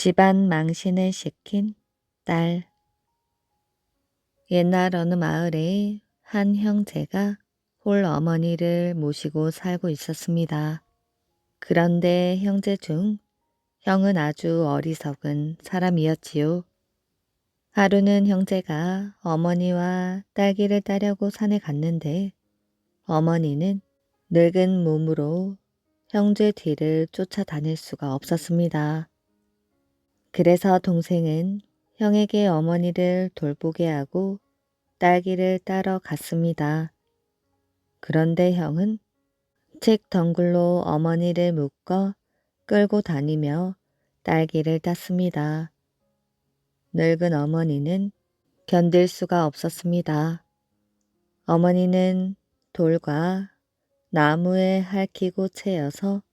집안 망신을 시킨 딸. 옛날 어느 마을에 한 형제가 홀 어머니를 모시고 살고 있었습니다. 그런데 형제 중 형은 아주 어리석은 사람이었지요. 하루는 형제가 어머니와 딸기를 따려고 산에 갔는데 어머니는 늙은 몸으로 형제 뒤를 쫓아다닐 수가 없었습니다. 그래서 동생은 형에게 어머니를 돌보게 하고 딸기를 따러 갔습니다. 그런데 형은 책 덩굴로 어머니를 묶어 끌고 다니며 딸기를 땄습니다. 늙은 어머니는 견딜 수가 없었습니다. 어머니는 돌과 나무에 핥히고 채여서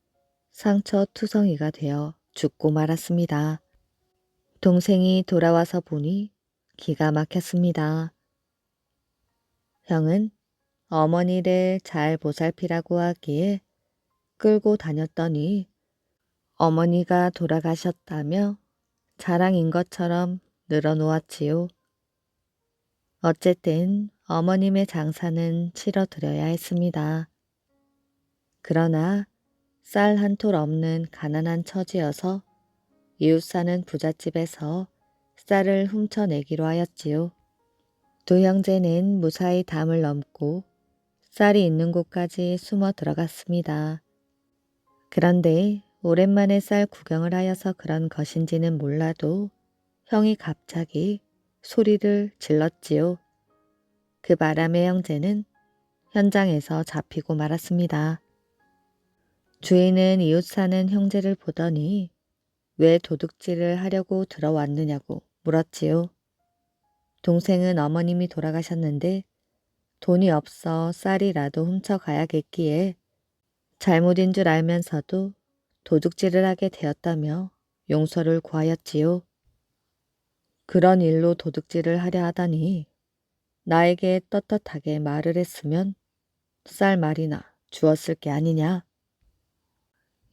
상처투성이가 되어 죽고 말았습니다. 동생이 돌아와서 보니 기가 막혔습니다. 형은 어머니를 잘 보살피라고 하기에 끌고 다녔더니 어머니가 돌아가셨다며 자랑인 것처럼 늘어놓았지요. 어쨌든 어머님의 장사는 치러드려야 했습니다. 그러나 쌀 한 톨 없는 가난한 처지여서 이웃 사는 부잣집에서 쌀을 훔쳐내기로 하였지요. 두 형제는 무사히 담을 넘고 쌀이 있는 곳까지 숨어 들어갔습니다. 그런데 오랜만에 쌀 구경을 하여서 그런 것인지는 몰라도 형이 갑자기 소리를 질렀지요. 그 바람에 형제는 현장에서 잡히고 말았습니다. 주인은 이웃 사는 형제를 보더니 왜 도둑질을 하려고 들어왔느냐고 물었지요. 동생은 어머님이 돌아가셨는데 돈이 없어 쌀이라도 훔쳐가야겠기에 잘못인 줄 알면서도 도둑질을 하게 되었다며 용서를 구하였지요. 그런 일로 도둑질을 하려 하다니 나에게 떳떳하게 말을 했으면 쌀 말이나 주었을 게 아니냐.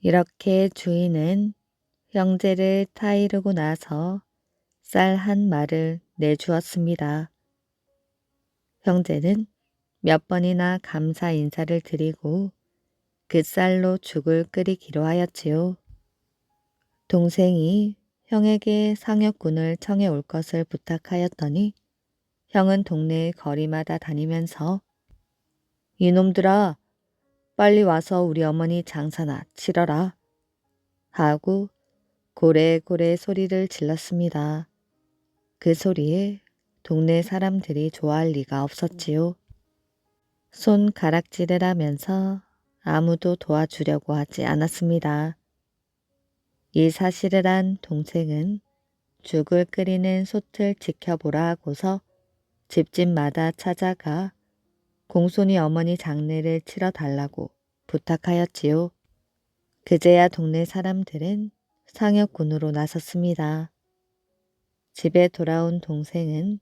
이렇게 주인은 형제를 타이르고 나서 쌀 한 말을 내주었습니다. 형제는 몇 번이나 감사 인사를 드리고 그 쌀로 죽을 끓이기로 하였지요. 동생이 형에게 상여꾼을 청해 올 것을 부탁하였더니 형은 동네 거리마다 다니면서 이놈들아 빨리 와서 우리 어머니 장사나 치러라 하고 고래고래 소리를 질렀습니다. 그 소리에 동네 사람들이 좋아할 리가 없었지요. 손가락질을 하면서 아무도 도와주려고 하지 않았습니다. 이 사실을 한 동생은 죽을 끓이는 솥을 지켜보라 하고서 집집마다 찾아가 공손히 어머니 장례를 치러 달라고 부탁하였지요. 그제야 동네 사람들은 상여꾼으로 나섰습니다. 집에 돌아온 동생은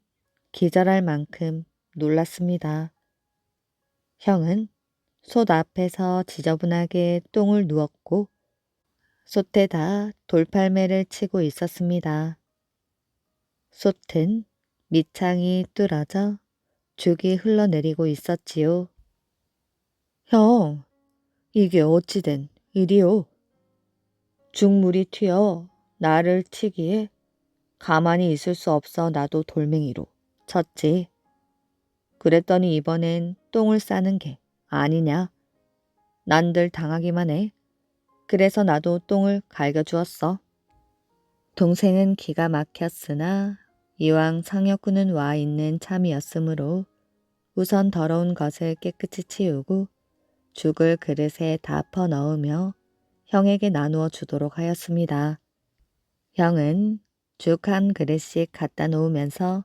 기절할 만큼 놀랐습니다. 형은 솥 앞에서 지저분하게 똥을 누웠고 솥에다 돌팔매를 치고 있었습니다. 솥은 밑창이 뚫어져 죽이 흘러내리고 있었지요. 형, 이게 어찌된 일이오? 죽물이 튀어 나를 치기에 가만히 있을 수 없어 나도 돌멩이로 쳤지. 그랬더니 이번엔 똥을 싸는 게 아니냐. 난들 당하기만 해. 그래서 나도 똥을 갈겨주었어. 동생은 기가 막혔으나 이왕 상여꾼은 와 있는 참이었으므로 우선 더러운 것을 깨끗이 치우고 죽을 그릇에 다 퍼넣으며 형에게 나누어 주도록 하였습니다. 형은 죽 한 그릇씩 갖다 놓으면서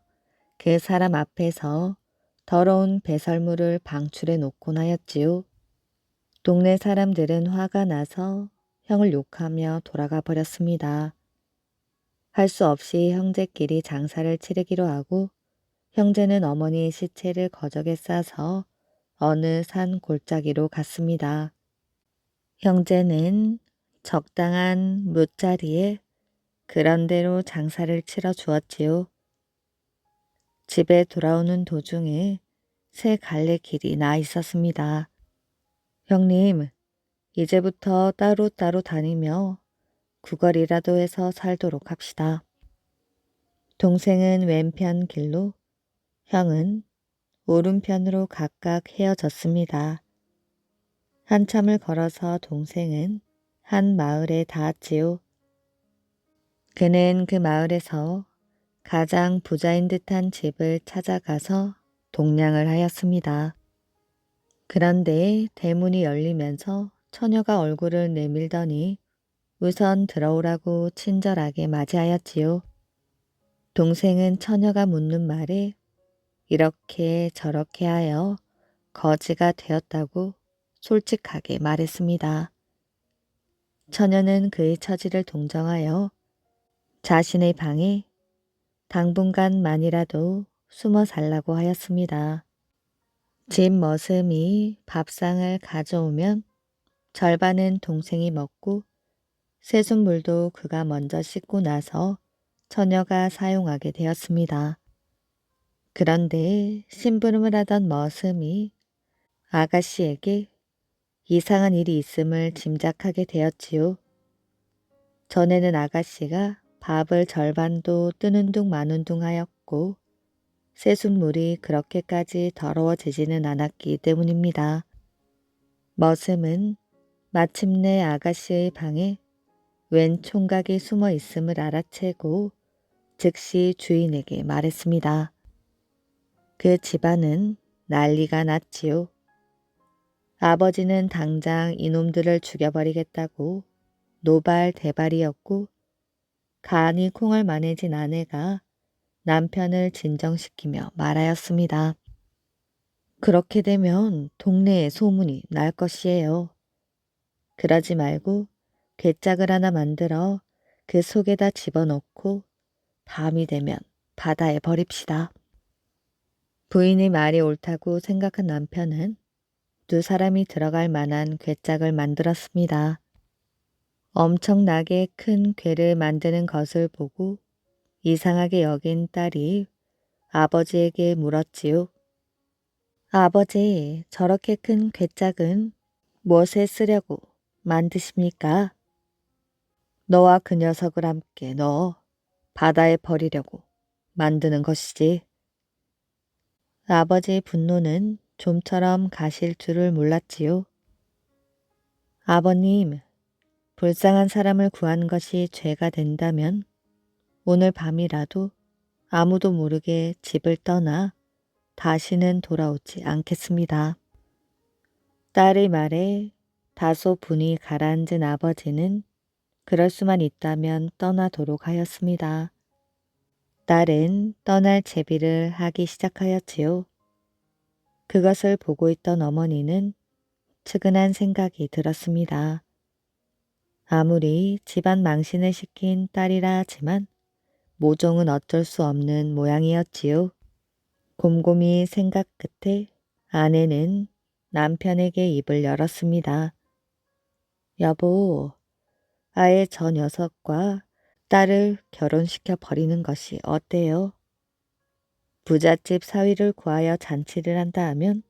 그 사람 앞에서 더러운 배설물을 방출해 놓곤 하였지요. 동네 사람들은 화가 나서 형을 욕하며 돌아가 버렸습니다. 할 수 없이 형제끼리 장사를 치르기로 하고 형제는 어머니의 시체를 거적에 싸서 어느 산 골짜기로 갔습니다. 형제는 적당한 뭇자리에 그런 대로 장사를 치러 주었지요. 집에 돌아오는 도중에 새 갈래 길이 나 있었습니다. 형님, 이제부터 따로따로 다니며 구걸이라도 해서 살도록 합시다. 동생은 왼편 길로, 형은 오른편으로 각각 헤어졌습니다. 한참을 걸어서 동생은 한 마을에 닿았지요. 그는 그 마을에서 가장 부자인 듯한 집을 찾아가서 동냥을 하였습니다. 그런데 대문이 열리면서 처녀가 얼굴을 내밀더니 우선 들어오라고 친절하게 맞이하였지요. 동생은 처녀가 묻는 말에 이렇게 저렇게 하여 거지가 되었다고 솔직하게 말했습니다. 처녀는 그의 처지를 동정하여 자신의 방에 당분간만이라도 숨어 살라고 하였습니다. 집 머슴이 밥상을 가져오면 절반은 동생이 먹고 세숫물도 그가 먼저 씻고 나서 처녀가 사용하게 되었습니다. 그런데 심부름을 하던 머슴이 아가씨에게 이상한 일이 있음을 짐작하게 되었지요. 전에는 아가씨가 밥을 절반도 뜨는 둥 마는 둥 하였고 세숫물이 그렇게까지 더러워지지는 않았기 때문입니다. 머슴은 마침내 아가씨의 방에 웬 총각이 숨어 있음을 알아채고 즉시 주인에게 말했습니다. 그 집안은 난리가 났지요. 아버지는 당장 이놈들을 죽여버리겠다고 노발대발이었고 간이 콩을 마내진 아내가 남편을 진정시키며 말하였습니다. 그렇게 되면 동네에 소문이 날 것이에요. 그러지 말고 괴짝을 하나 만들어 그 속에다 집어넣고 밤이 되면 바다에 버립시다. 부인의 말이 옳다고 생각한 남편은 두 사람이 들어갈 만한 괴짝을 만들었습니다. 엄청나게 큰 괴를 만드는 것을 보고 이상하게 여긴 딸이 아버지에게 물었지요. 아버지, 저렇게 큰 괴짝은 무엇에 쓰려고 만드십니까? 너와 그 녀석을 함께 넣어 바다에 버리려고 만드는 것이지. 아버지의 분노는 좀처럼 가실 줄을 몰랐지요. 아버님, 불쌍한 사람을 구한 것이 죄가 된다면 오늘 밤이라도 아무도 모르게 집을 떠나 다시는 돌아오지 않겠습니다. 딸의 말에 다소 분이 가라앉은 아버지는 그럴 수만 있다면 떠나도록 하였습니다. 딸은 떠날 제비를 하기 시작하였지요. 그것을 보고 있던 어머니는 측은한 생각이 들었습니다. 아무리 집안 망신을 시킨 딸이라 하지만 모종은 어쩔 수 없는 모양이었지요. 곰곰이 생각 끝에 아내는 남편에게 입을 열었습니다. 여보, 아예 저 녀석과 딸을 결혼시켜 버리는 것이 어때요? 부잣집 사위를 구하여 잔치를 한다 하면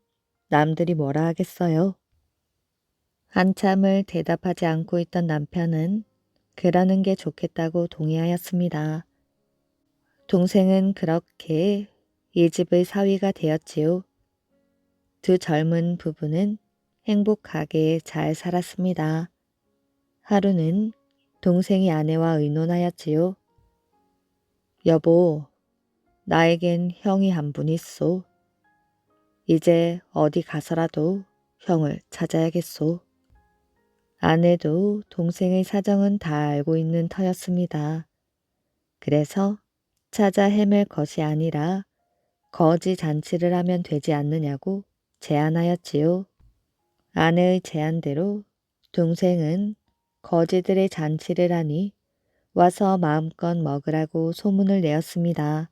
남들이 뭐라 하겠어요? 한참을 대답하지 않고 있던 남편은 그러는 게 좋겠다고 동의하였습니다. 동생은 그렇게 이 집의 사위가 되었지요. 두 젊은 부부는 행복하게 잘 살았습니다. 하루는 동생이 아내와 의논하였지요. 여보, 나에겐 형이 한 분 있소. 이제 어디 가서라도 형을 찾아야겠소. 아내도 동생의 사정은 다 알고 있는 터였습니다. 그래서 찾아 헤맬 것이 아니라 거지 잔치를 하면 되지 않느냐고 제안하였지요. 아내의 제안대로 동생은 거지들의 잔치를 하니 와서 마음껏 먹으라고 소문을 내었습니다.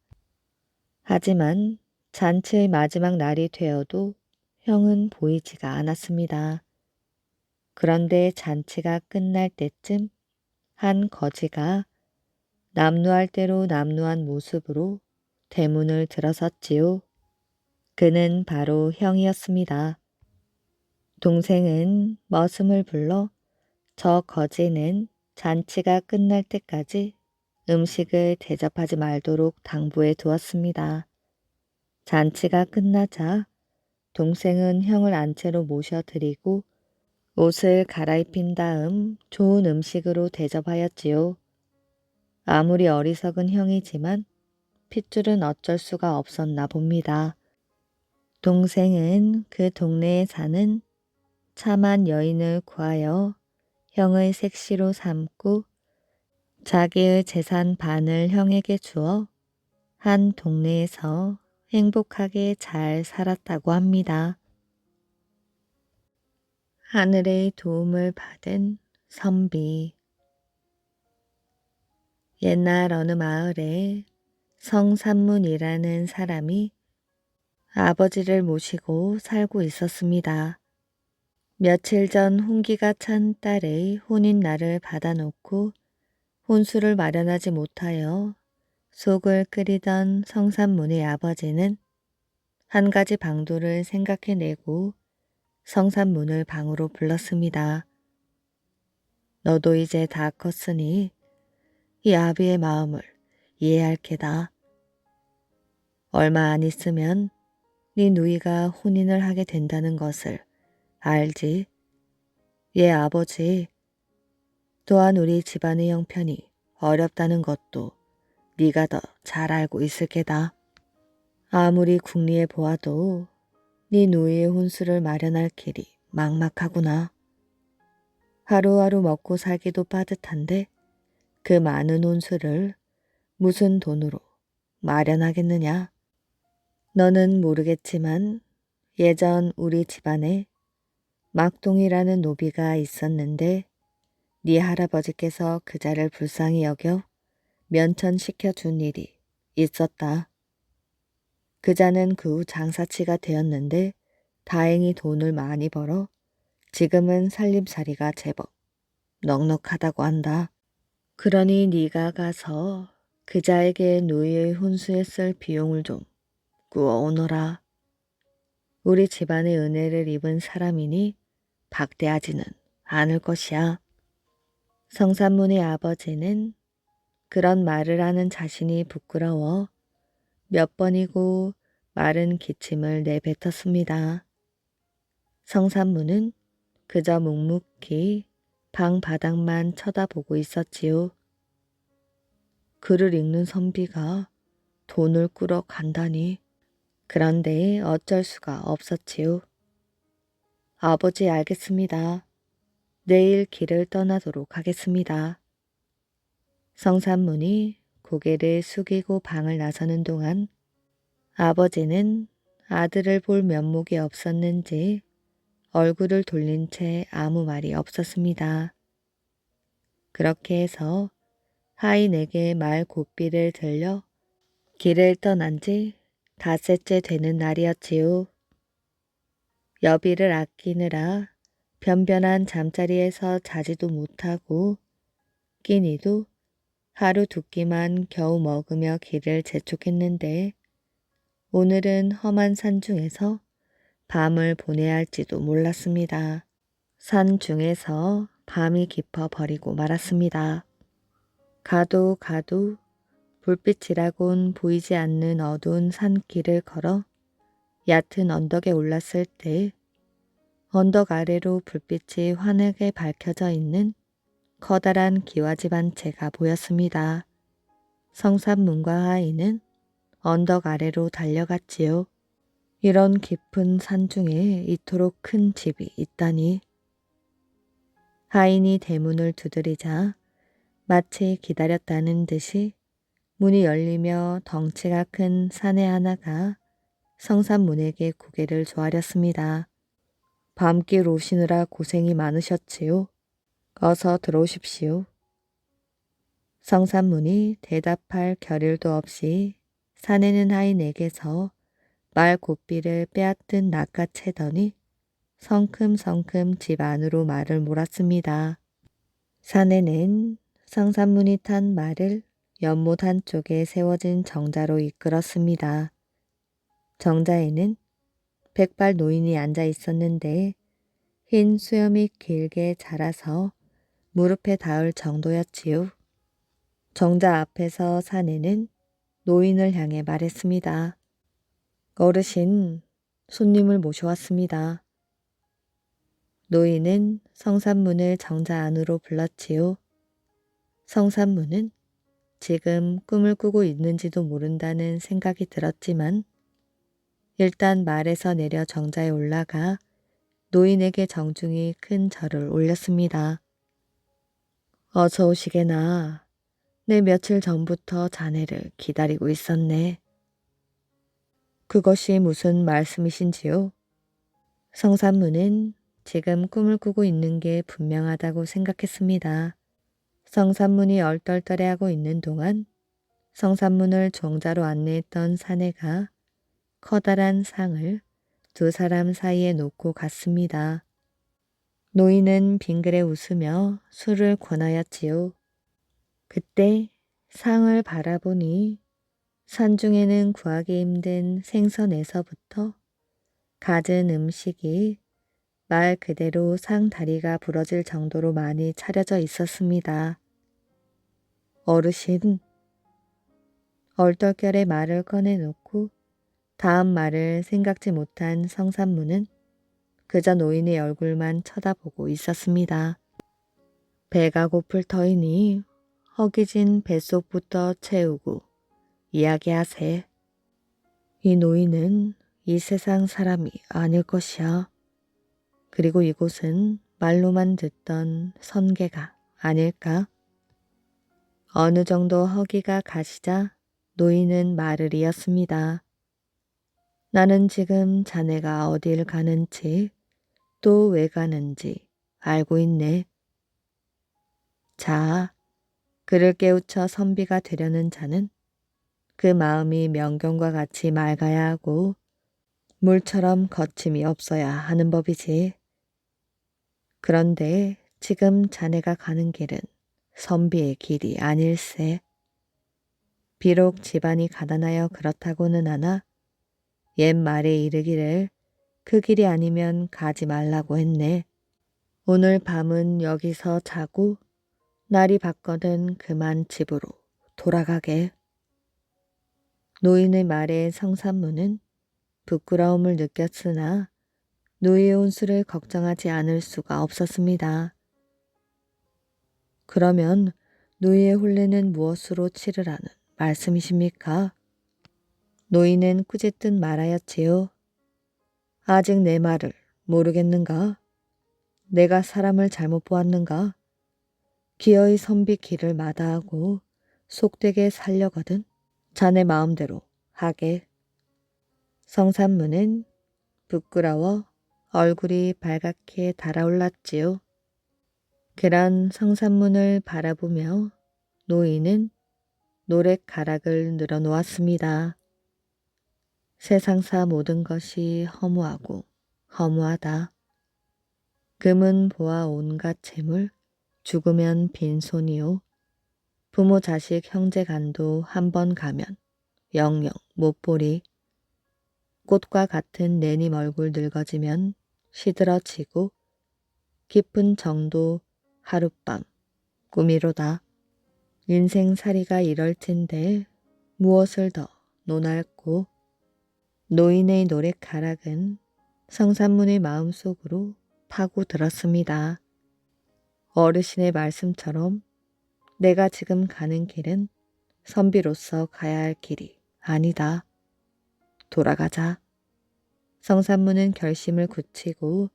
하지만 잔치의 마지막 날이 되어도 형은 보이지가 않았습니다. 그런데 잔치가 끝날 때쯤 한 거지가 남루할 대로 남루한 모습으로 대문을 들어섰지요. 그는 바로 형이었습니다. 동생은 머슴을 불러 저 거지는 잔치가 끝날 때까지 음식을 대접하지 말도록 당부해 두었습니다. 잔치가 끝나자 동생은 형을 안채로 모셔드리고 옷을 갈아입힌 다음 좋은 음식으로 대접하였지요. 아무리 어리석은 형이지만 핏줄은 어쩔 수가 없었나 봅니다. 동생은 그 동네에 사는 참한 여인을 구하여 형의 색시로 삼고 자기의 재산 반을 형에게 주어 한 동네에서 행복하게 잘 살았다고 합니다. 하늘의 도움을 받은 선비. 옛날 어느 마을에 성산문이라는 사람이 아버지를 모시고 살고 있었습니다. 며칠 전 혼기가 찬 딸의 혼인날을 받아놓고 혼수를 마련하지 못하여 속을 끓이던 성산문의 아버지는 한 가지 방도를 생각해내고 성산문을 방으로 불렀습니다. 너도 이제 다 컸으니 이 아비의 마음을 이해할 게다. 얼마 안 있으면 네 누이가 혼인을 하게 된다는 것을 알지? 얘 아버지, 또한 우리 집안의 형편이 어렵다는 것도 네가 더 잘 알고 있을 게다. 아무리 궁리해 보아도 네 누이의 혼수를 마련할 길이 막막하구나. 하루하루 먹고 살기도 빠듯한데 그 많은 혼수를 무슨 돈으로 마련하겠느냐? 너는 모르겠지만 예전 우리 집안에 막동이라는 노비가 있었는데 네 할아버지께서 그자를 불쌍히 여겨 면천시켜 준 일이 있었다. 그자는 그 후 장사치가 되었는데 다행히 돈을 많이 벌어 지금은 살림살이가 제법 넉넉하다고 한다. 그러니 네가 가서 그자에게 누이의 혼수에 쓸 비용을 좀 구워 오너라. 우리 집안의 은혜를 입은 사람이니 박대하지는 않을 것이야. 성산문의 아버지는 그런 말을 하는 자신이 부끄러워 몇 번이고 마른 기침을 내뱉었습니다. 성산문은 그저 묵묵히 방 바닥만 쳐다보고 있었지요. 글을 읽는 선비가 돈을 꾸러 간다니. 그런데 어쩔 수가 없었지요. 아버지 알겠습니다. 내일 길을 떠나도록 하겠습니다. 성산문이 고개를 숙이고 방을 나서는 동안 아버지는 아들을 볼 면목이 없었는지 얼굴을 돌린 채 아무 말이 없었습니다. 그렇게 해서 하인에게 말 고삐를 들려 길을 떠난 지 닷새째 되는 날이었지요. 여비를 아끼느라 변변한 잠자리에서 자지도 못하고 끼니도 하루 두 끼만 겨우 먹으며 길을 재촉했는데 오늘은 험한 산 중에서 밤을 보내야 할지도 몰랐습니다. 산 중에서 밤이 깊어 버리고 말았습니다. 가도 가도 불빛이라곤 보이지 않는 어두운 산길을 걸어 얕은 언덕에 올랐을 때 언덕 아래로 불빛이 환하게 밝혀져 있는 커다란 기와집 한 채가 보였습니다. 성산문과 하인은 언덕 아래로 달려갔지요. 이런 깊은 산 중에 이토록 큰 집이 있다니. 하인이 대문을 두드리자 마치 기다렸다는 듯이 문이 열리며 덩치가 큰 사내 하나가 성산문에게 고개를 조아렸습니다. 밤길 오시느라 고생이 많으셨지요. 어서 들어오십시오. 성산문이 대답할 겨를도 없이 사내는 하인에게서 말 고삐를 빼앗든 낚아채더니 성큼성큼 집 안으로 말을 몰았습니다. 사내는 성산문이 탄 말을 연못 한쪽에 세워진 정자로 이끌었습니다. 정자에는 백발 노인이 앉아 있었는데 흰 수염이 길게 자라서 무릎에 닿을 정도였지요. 정자 앞에서 사내는 노인을 향해 말했습니다. 어르신, 손님을 모셔왔습니다. 노인은 성산문을 정자 안으로 불렀지요. 성산문은 지금 꿈을 꾸고 있는지도 모른다는 생각이 들었지만 일단 말에서 내려 정자에 올라가 노인에게 정중히 큰 절을 올렸습니다. 어서 오시게나. 내 며칠 전부터 자네를 기다리고 있었네. 그것이 무슨 말씀이신지요? 성산문은 지금 꿈을 꾸고 있는 게 분명하다고 생각했습니다. 성산문이 얼떨떨해하고 있는 동안 성산문을 정자로 안내했던 사내가 커다란 상을 두 사람 사이에 놓고 갔습니다. 노인은 빙그레 웃으며 술을 권하였지요. 그때 상을 바라보니 산중에는 구하기 힘든 생선에서부터 갖은 음식이 말 그대로 상 다리가 부러질 정도로 많이 차려져 있었습니다. 어르신, 얼떨결에 말을 꺼내놓고 다음 말을 생각지 못한 성산문은 그저 노인의 얼굴만 쳐다보고 있었습니다. 배가 고플 터이니 허기진 뱃속부터 채우고 이야기하세. 이 노인은 이 세상 사람이 아닐 것이야. 그리고 이곳은 말로만 듣던 선계가 아닐까? 어느 정도 허기가 가시자 노인은 말을 이었습니다. 나는 지금 자네가 어딜 가는지 또 왜 가는지 알고 있네. 자, 그를 깨우쳐 선비가 되려는 자는 그 마음이 명경과 같이 맑아야 하고 물처럼 거침이 없어야 하는 법이지. 그런데 지금 자네가 가는 길은 선비의 길이 아닐세. 비록 집안이 가난하여 그렇다고는 하나 옛 말에 이르기를 그 길이 아니면 가지 말라고 했네. 오늘 밤은 여기서 자고 날이 밝거든 그만 집으로 돌아가게. 노인의 말에 성산문은 부끄러움을 느꼈으나 누이의 혼수를 걱정하지 않을 수가 없었습니다. 그러면 누이의 혼례는 무엇으로 치르라는 말씀이십니까? 노인은 꾸짖듯 말하였지요. 아직 내 말을 모르겠는가? 내가 사람을 잘못 보았는가? 기어이 선비 길을 마다하고 속되게 살려거든 자네 마음대로 하게. 성산문은 부끄러워 얼굴이 발갛게 달아올랐지요. 그런 성산문을 바라보며 노인은 노랫가락을 늘어놓았습니다. 세상사 모든 것이 허무하고 허무하다. 금은 보아 온갖 재물, 죽으면 빈손이요. 부모 자식 형제 간도 한 번 가면 영영 못 보리. 꽃과 같은 내님 얼굴 늙어지면 시들어지고 깊은 정도 하룻밤 꿈이로다. 인생살이가 이럴 텐데 무엇을 더 논할꼬. 노인의 노랫가락은 성산문의 마음속으로 파고들었습니다. 어르신의 말씀처럼 내가 지금 가는 길은 선비로서 가야 할 길이 아니다. 돌아가자. 성산문은 결심을 굳히고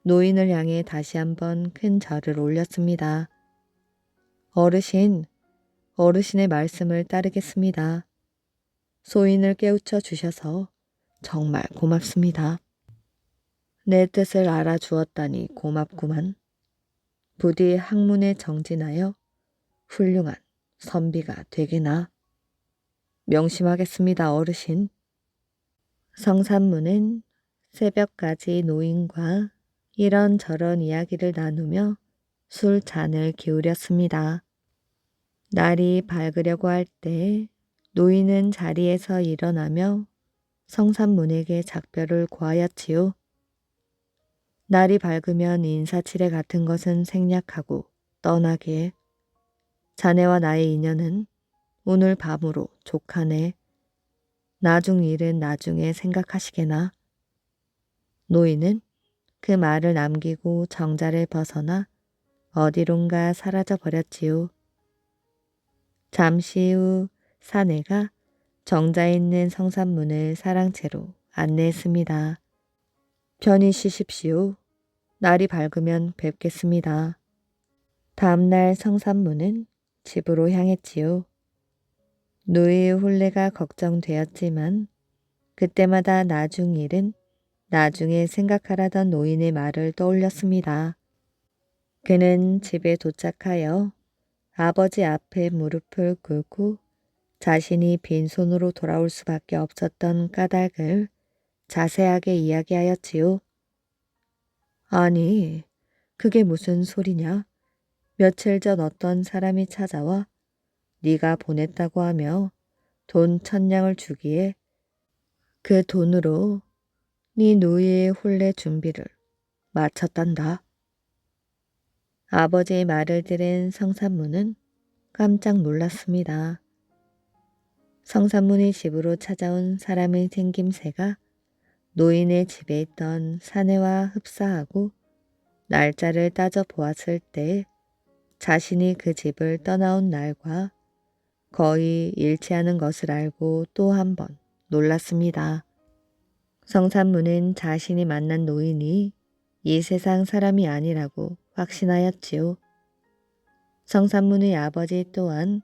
노인을 향해 다시 한번 큰 절을 올렸습니다. 어르신, 어르신의 말씀을 따르겠습니다. 소인을 깨우쳐 주셔서 정말 고맙습니다. 내 뜻을 알아주었다니 고맙구만. 부디 학문에 정진하여 훌륭한 선비가 되게나. 명심하겠습니다, 어르신. 성산문은 새벽까지 노인과 이런저런 이야기를 나누며 술 잔을 기울였습니다. 날이 밝으려고 할 때 노인은 자리에서 일어나며 성산문에게 작별을 고하였지요. 날이 밝으면 인사치레 같은 것은 생략하고 떠나게. 자네와 나의 인연은 오늘 밤으로 족하네. 나중 일은 나중에 생각하시게나. 노인은 그 말을 남기고 정자를 벗어나 어디론가 사라져 버렸지요. 잠시 후 사내가 정자에 있는 성산문을 사랑채로 안내했습니다. 편히 쉬십시오. 날이 밝으면 뵙겠습니다. 다음날 성산문은 집으로 향했지요. 노이의 혼례가 걱정되었지만 그때마다 나중 일은 나중에 생각하라던 노인의 말을 떠올렸습니다. 그는 집에 도착하여 아버지 앞에 무릎을 꿇고 자신이 빈손으로 돌아올 수밖에 없었던 까닭을 자세하게 이야기하였지요. 아니, 그게 무슨 소리냐? 며칠 전 어떤 사람이 찾아와 네가 보냈다고 하며 돈 1,000냥을 주기에 그 돈으로 네 노예의 혼례 준비를 마쳤단다. 아버지의 말을 들은 성산문은 깜짝 놀랐습니다. 성산문의 집으로 찾아온 사람의 생김새가 노인의 집에 있던 사내와 흡사하고 날짜를 따져 보았을 때 자신이 그 집을 떠나온 날과 거의 일치하는 것을 알고 또 한 번 놀랐습니다. 성산문은 자신이 만난 노인이 이 세상 사람이 아니라고 확신하였지요. 성산문의 아버지 또한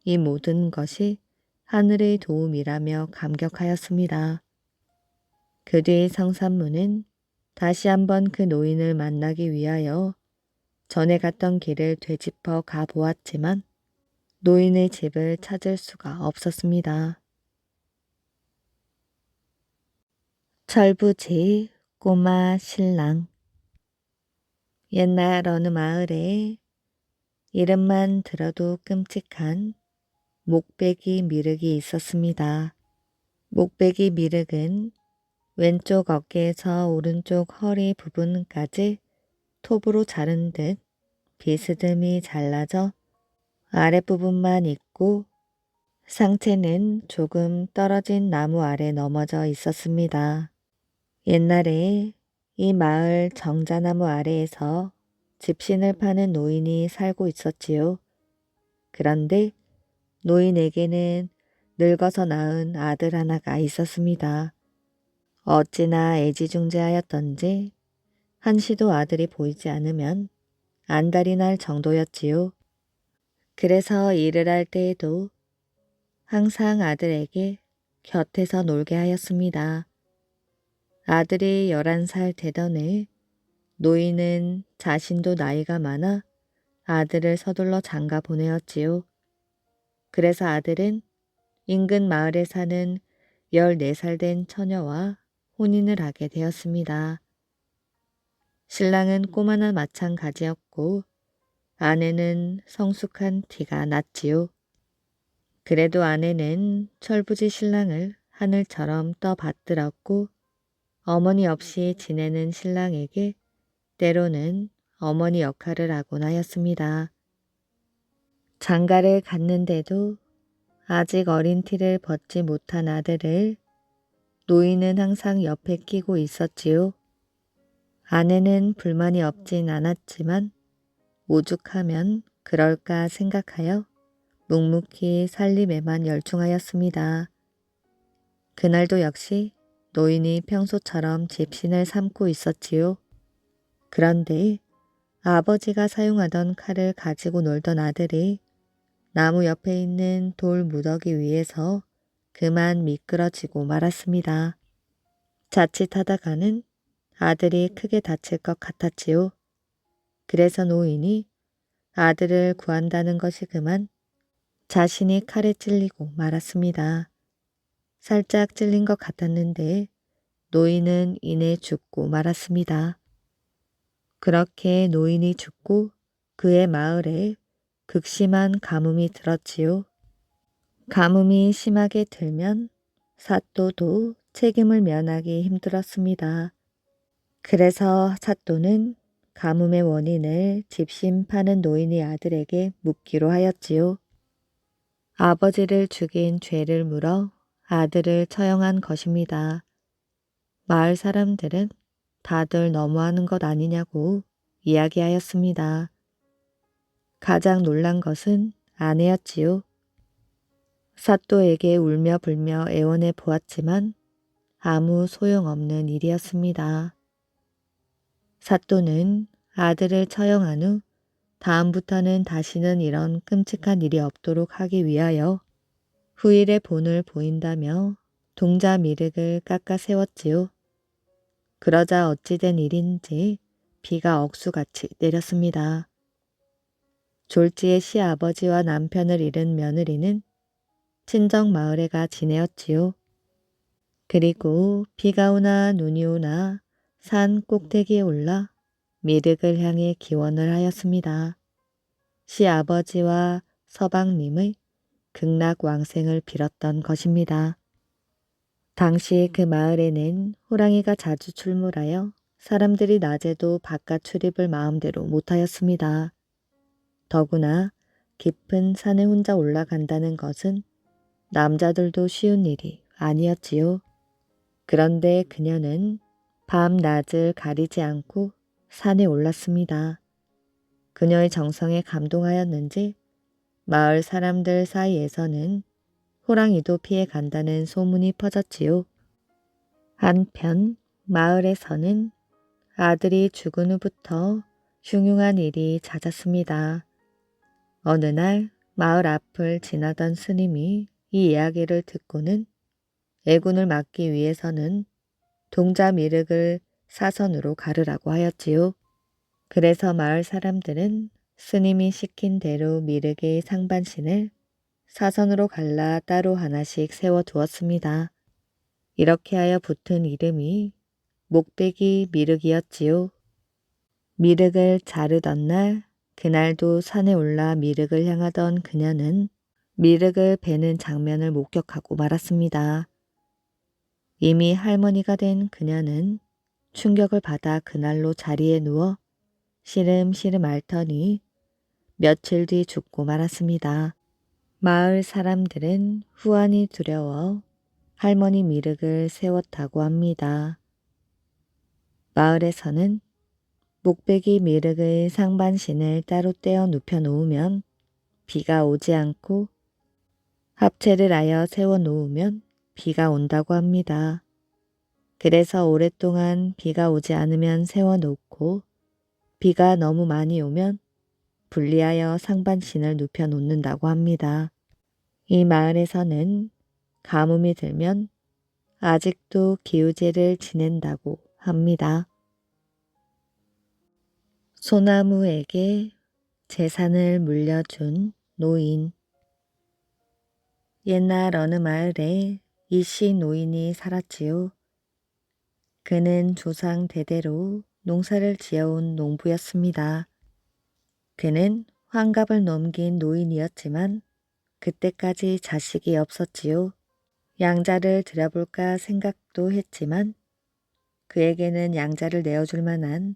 이 모든 것이 하늘의 도움이라며 감격하였습니다. 그 뒤 성산문은 다시 한번 그 노인을 만나기 위하여 전에 갔던 길을 되짚어 가보았지만 노인의 집을 찾을 수가 없었습니다. 철부지 꼬마 신랑. 옛날 어느 마을에 이름만 들어도 끔찍한 목베기 미륵이 있었습니다. 목베기 미륵은 왼쪽 어깨에서 오른쪽 허리 부분까지 톱으로 자른 듯 비스듬히 잘라져 아랫부분만 있고 상체는 조금 떨어진 나무 아래 넘어져 있었습니다. 옛날에 이 마을 정자나무 아래에서 집신을 파는 노인이 살고 있었지요. 그런데 노인에게는 늙어서 낳은 아들 하나가 있었습니다. 어찌나 애지중지하였던지 한시도 아들이 보이지 않으면 안달이 날 정도였지요. 그래서 일을 할 때에도 항상 아들에게 곁에서 놀게 하였습니다. 아들이 11살 되던 해 노인은 자신도 나이가 많아 아들을 서둘러 장가 보내었지요. 그래서 아들은 인근 마을에 사는 14살 된 처녀와 혼인을 하게 되었습니다. 신랑은 꼬마나 마찬가지였고 아내는 성숙한 티가 났지요. 그래도 아내는 철부지 신랑을 하늘처럼 떠받들었고 어머니 없이 지내는 신랑에게 때로는 어머니 역할을 하곤 하였습니다. 장가를 갔는데도 아직 어린 티를 벗지 못한 아들을 노인은 항상 옆에 끼고 있었지요. 아내는 불만이 없진 않았지만 오죽하면 그럴까 생각하여 묵묵히 살림에만 열중하였습니다. 그날도 역시 노인이 평소처럼 집신을 삼고 있었지요. 그런데 아버지가 사용하던 칼을 가지고 놀던 아들이 나무 옆에 있는 돌 무더기 위에서 그만 미끄러지고 말았습니다. 자칫하다가는 아들이 크게 다칠 것 같았지요. 그래서 노인이 아들을 구한다는 것이 그만 자신이 칼에 찔리고 말았습니다. 살짝 찔린 것 같았는데 노인은 이내 죽고 말았습니다. 그렇게 노인이 죽고 그의 마을에 극심한 가뭄이 들었지요. 가뭄이 심하게 들면 사또도 책임을 면하기 힘들었습니다. 그래서 사또는 가뭄의 원인을 집신 파는 노인의 아들에게 묻기로 하였지요. 아버지를 죽인 죄를 물어 아들을 처형한 것입니다. 마을 사람들은 다들 너무하는 것 아니냐고 이야기하였습니다. 가장 놀란 것은 아내였지요. 사또에게 울며 불며 애원해 보았지만 아무 소용없는 일이었습니다. 사또는 아들을 처형한 후 다음부터는 다시는 이런 끔찍한 일이 없도록 하기 위하여 후일의 본을 보인다며 동자 미륵을 깎아 세웠지요. 그러자 어찌된 일인지 비가 억수같이 내렸습니다. 졸지의 시아버지와 남편을 잃은 며느리는 친정 마을에 가 지내었지요. 그리고 비가 오나 눈이 오나 산 꼭대기에 올라 미륵을 향해 기원을 하였습니다. 시아버지와 서방님의 극락왕생을 빌었던 것입니다. 당시 그 마을에는 호랑이가 자주 출몰하여 사람들이 낮에도 바깥 출입을 마음대로 못하였습니다. 더구나 깊은 산에 혼자 올라간다는 것은 남자들도 쉬운 일이 아니었지요. 그런데 그녀는 밤낮을 가리지 않고 산에 올랐습니다. 그녀의 정성에 감동하였는지 마을 사람들 사이에서는 호랑이도 피해 간다는 소문이 퍼졌지요. 한편 마을에서는 아들이 죽은 후부터 흉흉한 일이 잦았습니다. 어느 날 마을 앞을 지나던 스님이 이 이야기를 듣고는 애군을 막기 위해서는 동자 미륵을 사선으로 가르라고 하였지요. 그래서 마을 사람들은 스님이 시킨 대로 미륵의 상반신을 사선으로 갈라 따로 하나씩 세워두었습니다. 이렇게 하여 붙은 이름이 목베기 미륵이었지요. 미륵을 자르던 날, 그날도 산에 올라 미륵을 향하던 그녀는 미륵을 베는 장면을 목격하고 말았습니다. 이미 할머니가 된 그녀는 충격을 받아 그날로 자리에 누워 시름시름 앓더니 며칠 뒤 죽고 말았습니다. 마을 사람들은 후환이 두려워 할머니 미륵을 세웠다고 합니다. 마을에서는 목베기 미륵의 상반신을 따로 떼어 눕혀 놓으면 비가 오지 않고 합체를 하여 세워 놓으면 비가 온다고 합니다. 그래서 오랫동안 비가 오지 않으면 세워 놓고 비가 너무 많이 오면 분리하여 상반신을 눕혀 놓는다고 합니다. 이 마을에서는 가뭄이 들면 아직도 기우제를 지낸다고 합니다. 소나무에게 재산을 물려준 노인. 옛날 어느 마을에 이씨 노인이 살았지요. 그는 조상 대대로 농사를 지어온 농부였습니다. 그는 환갑을 넘긴 노인이었지만 그때까지 자식이 없었지요. 양자를 들여볼까 생각도 했지만 그에게는 양자를 내어줄 만한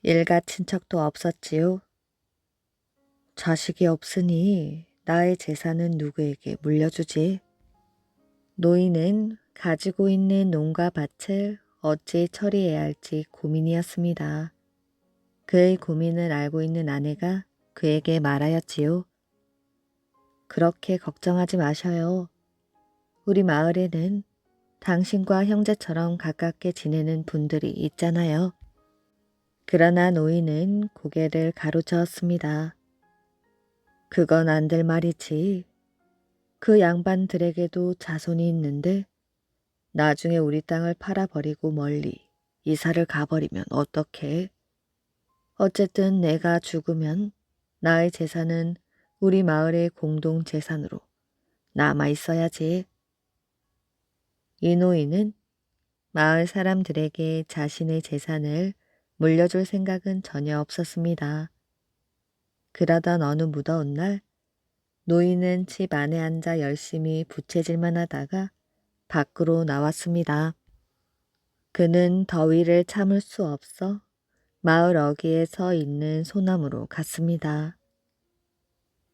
일가 친척도 없었지요. 자식이 없으니 나의 재산은 누구에게 물려주지? 노인은 가지고 있는 농가 밭을 어찌 처리해야 할지 고민이었습니다. 그의 고민을 알고 있는 아내가 그에게 말하였지요. 그렇게 걱정하지 마셔요. 우리 마을에는 당신과 형제처럼 가깝게 지내는 분들이 있잖아요. 그러나 노인은 고개를 가로저었습니다. 그건 안 될 말이지. 그 양반들에게도 자손이 있는데 나중에 우리 땅을 팔아버리고 멀리 이사를 가버리면 어떡해? 어쨌든 내가 죽으면 나의 재산은 우리 마을의 공동 재산으로 남아 있어야지. 이 노인은 마을 사람들에게 자신의 재산을 물려줄 생각은 전혀 없었습니다. 그러던 어느 무더운 날 노인은 집 안에 앉아 열심히 부채질만 하다가 밖으로 나왔습니다. 그는 더위를 참을 수 없어 마을 어귀에 서 있는 소나무로 갔습니다.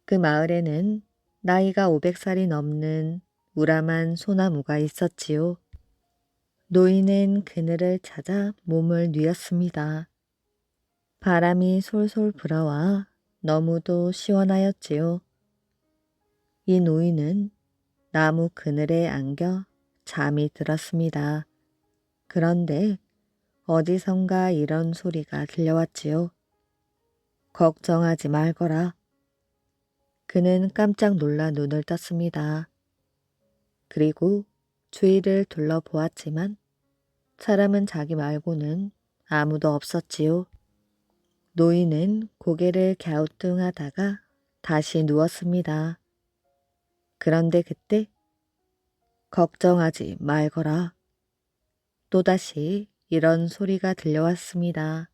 그 마을에는 나이가 500살이 넘는 우람한 소나무가 있었지요. 노인은 그늘을 찾아 몸을 뉘었습니다. 바람이 솔솔 불어와 너무도 시원하였지요. 이 노인은 나무 그늘에 안겨 잠이 들었습니다. 그런데 어디선가 이런 소리가 들려왔지요. 걱정하지 말거라. 그는 깜짝 놀라 눈을 떴습니다. 그리고 주위를 둘러보았지만 사람은 자기 말고는 아무도 없었지요. 노인은 고개를 갸우뚱하다가 다시 누웠습니다. 그런데 그때 걱정하지 말거라. 또다시 이런 소리가 들려왔습니다.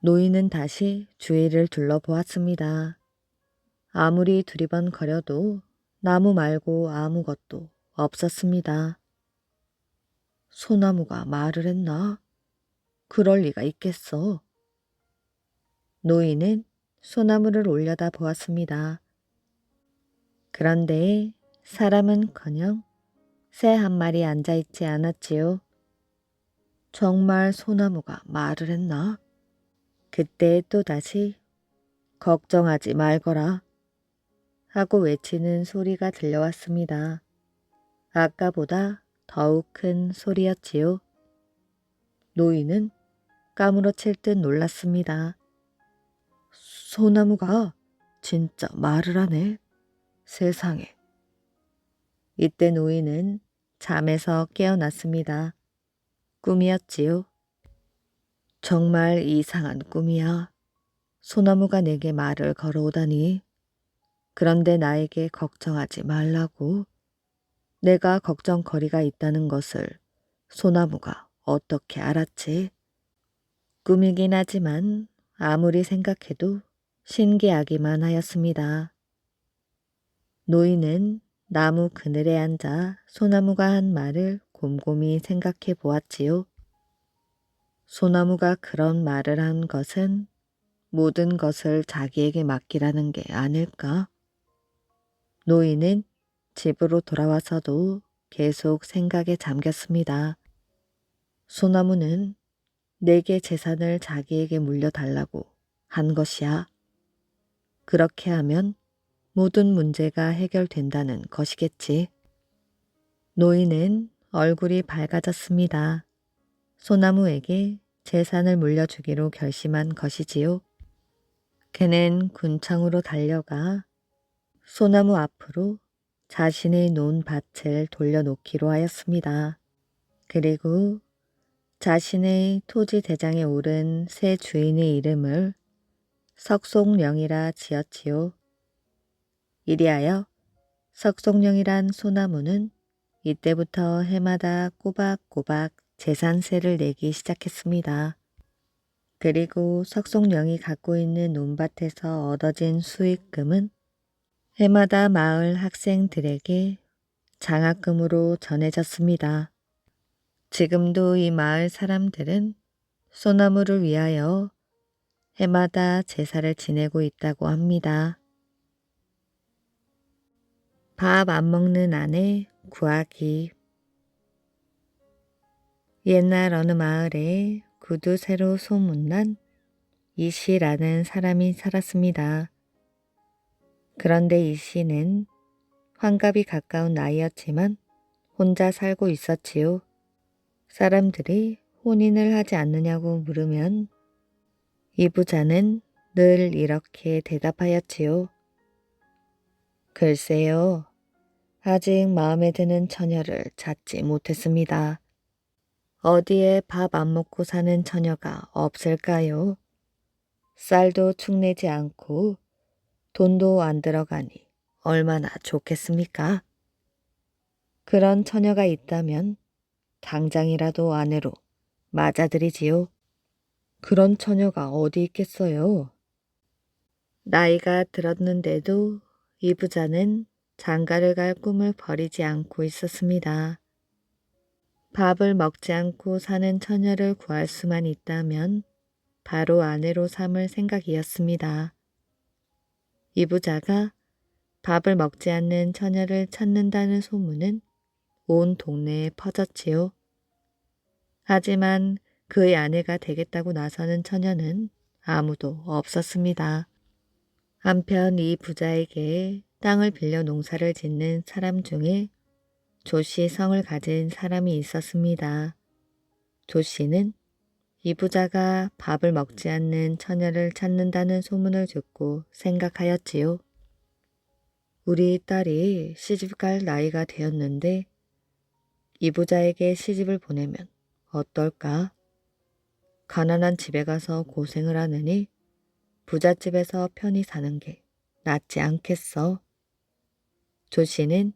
노인은 다시 주위를 둘러보았습니다. 아무리 두리번거려도 나무 말고 아무것도 없었습니다. 소나무가 말을 했나? 그럴 리가 있겠어. 노인은 소나무를 올려다 보았습니다. 그런데 사람은커녕 새 한 마리 앉아있지 않았지요. 정말 소나무가 말을 했나? 그때 또다시 걱정하지 말거라 하고 외치는 소리가 들려왔습니다. 아까보다 더욱 큰 소리였지요. 노인은 까무러칠 듯 놀랐습니다. 소나무가 진짜 말을 하네. 세상에. 이때 노인은 잠에서 깨어났습니다. 꿈이었지요. 정말 이상한 꿈이야. 소나무가 내게 말을 걸어오다니. 그런데 나에게 걱정하지 말라고. 내가 걱정거리가 있다는 것을 소나무가 어떻게 알았지? 꿈이긴 하지만 아무리 생각해도 신기하기만 하였습니다. 노인은 나무 그늘에 앉아 소나무가 한 말을 곰곰이 생각해 보았지요. 소나무가 그런 말을 한 것은 모든 것을 자기에게 맡기라는 게 아닐까? 노인은 집으로 돌아와서도 계속 생각에 잠겼습니다. 소나무는 내게 재산을 자기에게 물려달라고 한 것이야. 그렇게 하면 모든 문제가 해결된다는 것이겠지. 노인은 얼굴이 밝아졌습니다. 소나무에게 재산을 물려주기로 결심한 것이지요. 그는 군청으로 달려가 소나무 앞으로 자신의 놓은 밭을 돌려놓기로 하였습니다. 그리고 자신의 토지 대장에 오른 새 주인의 이름을 석송령이라 지었지요. 이리하여 석송령이란 소나무는 이때부터 해마다 꼬박꼬박 재산세를 내기 시작했습니다. 그리고 석송령이 갖고 있는 논밭에서 얻어진 수익금은 해마다 마을 학생들에게 장학금으로 전해졌습니다. 지금도 이 마을 사람들은 소나무를 위하여 해마다 제사를 지내고 있다고 합니다. 밥 안 먹는 아내 구하기. 옛날 어느 마을에 구두 새로 소문난 이씨라는 사람이 살았습니다. 그런데 이씨는 환갑이 가까운 나이였지만 혼자 살고 있었지요. 사람들이 혼인을 하지 않느냐고 물으면 이 부자는 늘 이렇게 대답하였지요. 글쎄요, 아직 마음에 드는 처녀를 찾지 못했습니다. 어디에 밥 안 먹고 사는 처녀가 없을까요? 쌀도 축내지 않고 돈도 안 들어가니 얼마나 좋겠습니까? 그런 처녀가 있다면 당장이라도 아내로 맞아들이지요. 그런 처녀가 어디 있겠어요? 나이가 들었는데도 이 부자는 장가를 갈 꿈을 버리지 않고 있었습니다. 밥을 먹지 않고 사는 처녀를 구할 수만 있다면 바로 아내로 삼을 생각이었습니다. 이 부자가 밥을 먹지 않는 처녀를 찾는다는 소문은 온 동네에 퍼졌지요. 하지만 그의 아내가 되겠다고 나서는 처녀는 아무도 없었습니다. 한편 이 부자에게 땅을 빌려 농사를 짓는 사람 중에 조씨 성을 가진 사람이 있었습니다. 조씨는 이 부자가 밥을 먹지 않는 처녀를 찾는다는 소문을 듣고 생각하였지요. 우리 딸이 시집갈 나이가 되었는데 이 부자에게 시집을 보내면 어떨까? 가난한 집에 가서 고생을 하느니 부잣집에서 편히 사는 게 낫지 않겠어? 조씨는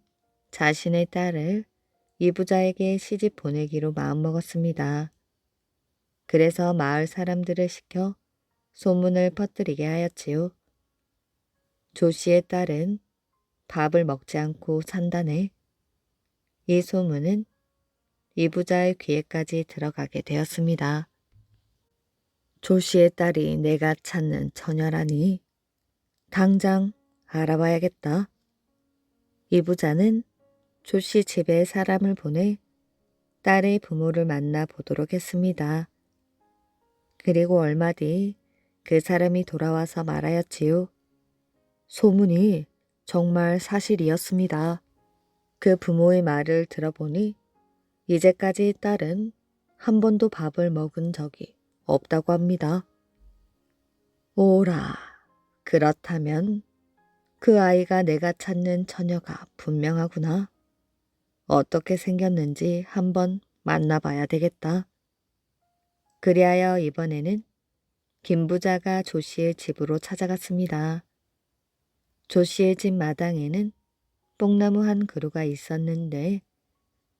자신의 딸을 이 부자에게 시집 보내기로 마음먹었습니다. 그래서 마을 사람들을 시켜 소문을 퍼뜨리게 하였지요. 조씨의 딸은 밥을 먹지 않고 산다네. 이 소문은 이 부자의 귀에까지 들어가게 되었습니다. 조씨의 딸이 내가 찾는 처녀라니 당장 알아봐야겠다. 이 부자는 조씨 집에 사람을 보내 딸의 부모를 만나 보도록 했습니다. 그리고 얼마 뒤 그 사람이 돌아와서 말하였지요. 소문이 정말 사실이었습니다. 그 부모의 말을 들어보니 이제까지 딸은 한 번도 밥을 먹은 적이 없다고 합니다. 오라, 그렇다면 그 아이가 내가 찾는 처녀가 분명하구나. 어떻게 생겼는지 한번 만나봐야 되겠다. 그리하여 이번에는 김 부자가 조 씨의 집으로 찾아갔습니다. 조 씨의 집 마당에는 뽕나무 한 그루가 있었는데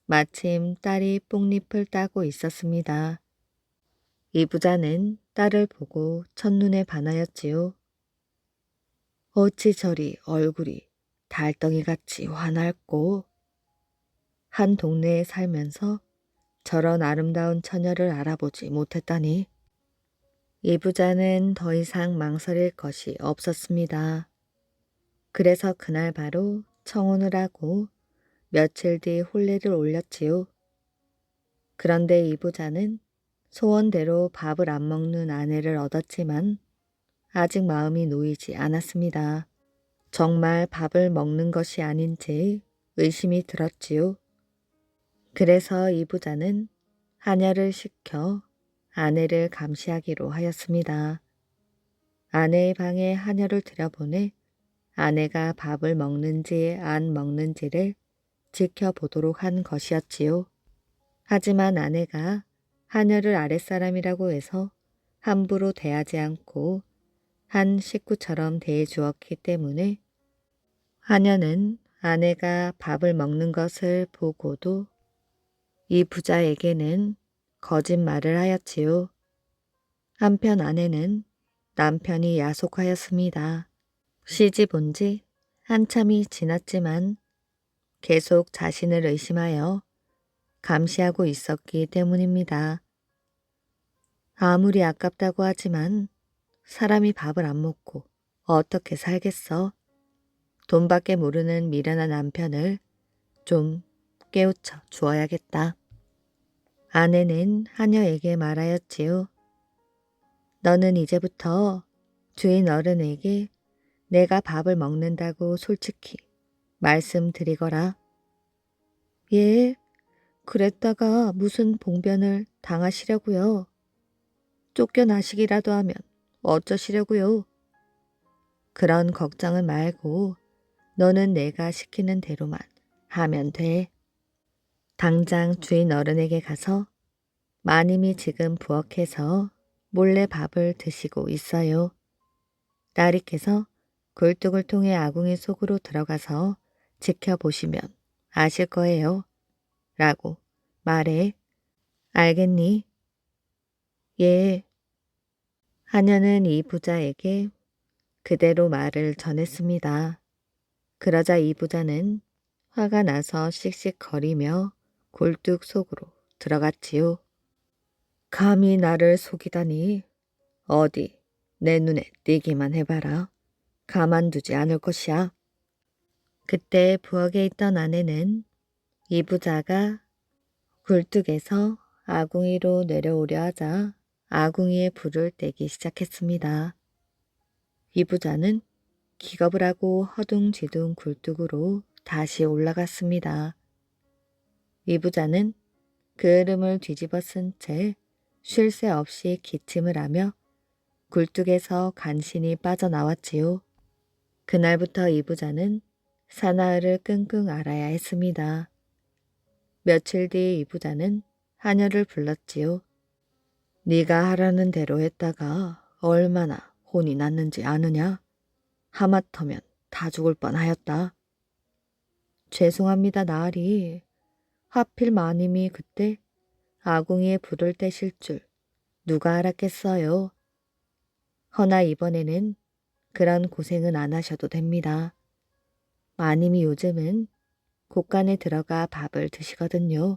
마침 딸이 뽕잎을 따고 있었습니다. 이 부자는 딸을 보고 첫눈에 반하였지요. 어찌 저리 얼굴이 달덩이같이 환할꼬. 한 동네에 살면서 저런 아름다운 처녀를 알아보지 못했다니. 이 부자는 더 이상 망설일 것이 없었습니다. 그래서 그날 바로 청혼을 하고 며칠 뒤 혼례를 올렸지요. 그런데 이 부자는 소원대로 밥을 안 먹는 아내를 얻었지만 아직 마음이 놓이지 않았습니다. 정말 밥을 먹는 것이 아닌지 의심이 들었지요. 그래서 이 부자는 하녀를 시켜 아내를 감시하기로 하였습니다. 아내의 방에 하녀를 들여보내 아내가 밥을 먹는지 안 먹는지를 지켜보도록 한 것이었지요. 하지만 아내가 하녀를 아랫사람이라고 해서 함부로 대하지 않고 한 식구처럼 대해주었기 때문에 하녀는 아내가 밥을 먹는 것을 보고도 이 부자에게는 거짓말을 하였지요. 한편 아내는 남편이 야속하였습니다. 시집 온 지 한참이 지났지만 계속 자신을 의심하여 감시하고 있었기 때문입니다. 아무리 아깝다고 하지만 사람이 밥을 안 먹고 어떻게 살겠어? 돈밖에 모르는 미련한 남편을 좀 깨우쳐 주어야겠다. 아내는 하녀에게 말하였지요. 너는 이제부터 주인 어른에게 내가 밥을 먹는다고 솔직히 말씀드리거라. 예, 그랬다가 무슨 봉변을 당하시려고요. 쫓겨나시기라도 하면 어쩌시려고요. 그런 걱정은 말고 너는 내가 시키는 대로만 하면 돼. 당장 주인 어른에게 가서 마님이 지금 부엌에서 몰래 밥을 드시고 있어요. 나리께서 굴뚝을 통해 아궁이 속으로 들어가서 지켜보시면 아실 거예요. 라고 말해. 알겠니? 예. 하녀는 이 부자에게 그대로 말을 전했습니다. 그러자 이 부자는 화가 나서 씩씩거리며 굴뚝 속으로 들어갔지요. 감히 나를 속이다니. 어디 내 눈에 띄기만 해봐라. 가만두지 않을 것이야. 그때 부엌에 있던 아내는 이 부자가 굴뚝에서 아궁이로 내려오려 하자 아궁이에 불을 떼기 시작했습니다. 이 부자는 기겁을 하고 허둥지둥 굴뚝으로 다시 올라갔습니다. 이 부자는 그을음을 뒤집어 쓴 채 쉴 새 없이 기침을 하며 굴뚝에서 간신히 빠져나왔지요. 그날부터 이 부자는 사나이를 끙끙 앓아야 했습니다. 며칠 뒤 이 부자는 하녀를 불렀지요. 네가 하라는 대로 했다가 얼마나 혼이 났는지 아느냐? 하마터면 다 죽을 뻔하였다. 죄송합니다, 나으리. 하필 마님이 그때 아궁이에 불을 떼실 줄 누가 알았겠어요. 허나 이번에는 그런 고생은 안 하셔도 됩니다. 마님이 요즘은 곳간에 들어가 밥을 드시거든요.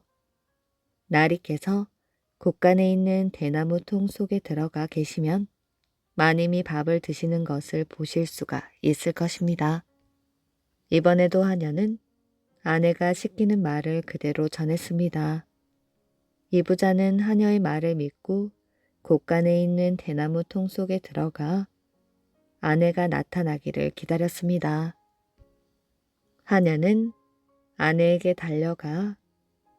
나리께서 곳간에 있는 대나무 통 속에 들어가 계시면 마님이 밥을 드시는 것을 보실 수가 있을 것입니다. 이번에도 하녀는 아내가 시키는 말을 그대로 전했습니다. 이 부자는 하녀의 말을 믿고 곳간에 있는 대나무 통 속에 들어가 아내가 나타나기를 기다렸습니다. 하녀는 아내에게 달려가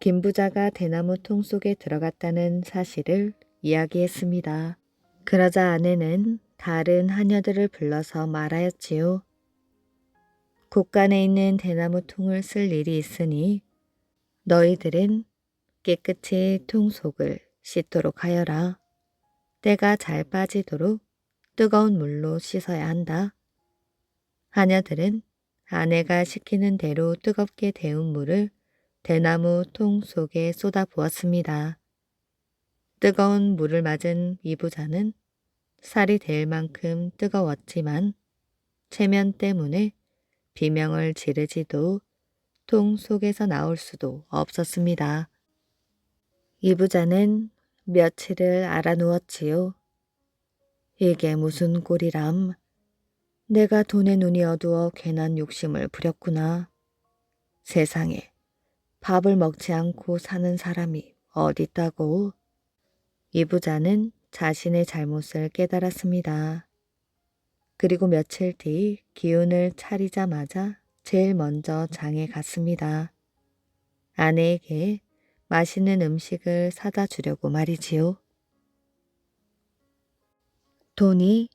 김 부자가 대나무 통 속에 들어갔다는 사실을 이야기했습니다. 그러자 아내는 다른 하녀들을 불러서 말하였지요. 곳간에 있는 대나무 통을 쓸 일이 있으니 너희들은 깨끗이 통 속을 씻도록 하여라. 때가 잘 빠지도록 뜨거운 물로 씻어야 한다. 하녀들은 아내가 시키는 대로 뜨겁게 데운 물을 대나무 통 속에 쏟아 부었습니다. 뜨거운 물을 맞은 이 부자는 살이 될 만큼 뜨거웠지만 체면 때문에 비명을 지르지도 통 속에서 나올 수도 없었습니다. 이 부자는 며칠을 알아누웠지요. 이게 무슨 꼴이람. 내가 돈에 눈이 어두워 괜한 욕심을 부렸구나. 세상에 밥을 먹지 않고 사는 사람이 어딨다고. 이 부자는 자신의 잘못을 깨달았습니다. 그리고 며칠 뒤 기운을 차리자마자 제일 먼저 장에 갔습니다. 아내에게 맛있는 음식을 사다 주려고 말이지요. 돈이